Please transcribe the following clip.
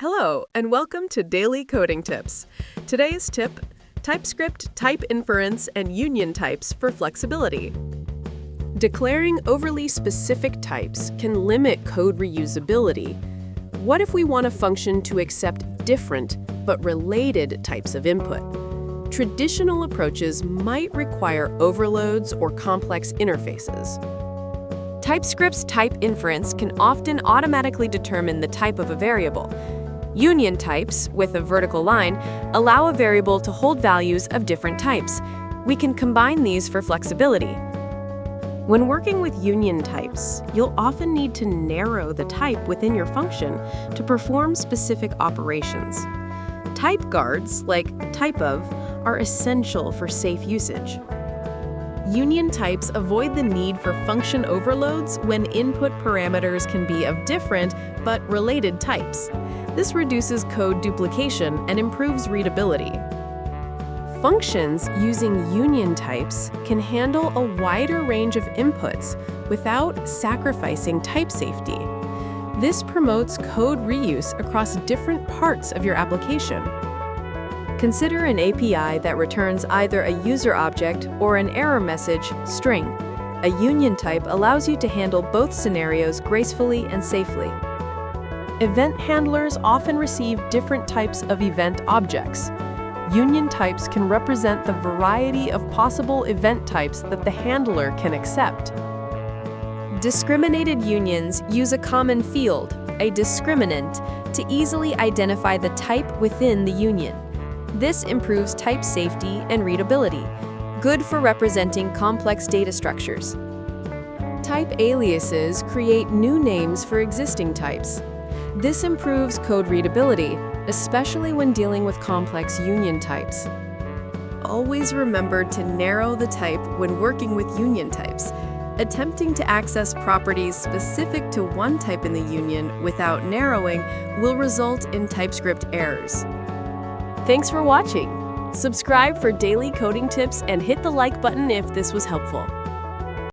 Hello, and welcome to Daily Coding Tips. Today's tip, TypeScript, type inference, and union types for flexibility. Declaring overly specific types can limit code reusability. What if we want a function to accept different but related types of input? Traditional approaches might require overloads or complex interfaces. TypeScript's type inference can often automatically determine the type of a variable. Union types, with a vertical line, allow a variable to hold values of different types. We can combine these for flexibility. When working with union types, you'll often need to narrow the type within your function to perform specific operations. Type guards, like typeof, are essential for safe usage. Union types avoid the need for function overloads when input parameters can be of different but related types. This reduces code duplication and improves readability. Functions using union types can handle a wider range of inputs without sacrificing type safety. This promotes code reuse across different parts of your application. Consider an API that returns either a user object or an error message string. A union type allows you to handle both scenarios gracefully and safely. Event handlers often receive different types of event objects. Union types can represent the variety of possible event types that the handler can accept. Discriminated unions use a common field, a discriminant, to easily identify the type within the union. This improves type safety and readability, good for representing complex data structures. Type aliases create new names for existing types. This improves code readability, especially when dealing with complex union types. Always remember to narrow the type when working with union types. Attempting to access properties specific to one type in the union without narrowing will result in TypeScript errors. Thanks for watching. Subscribe for daily coding tips and hit the like button if this was helpful.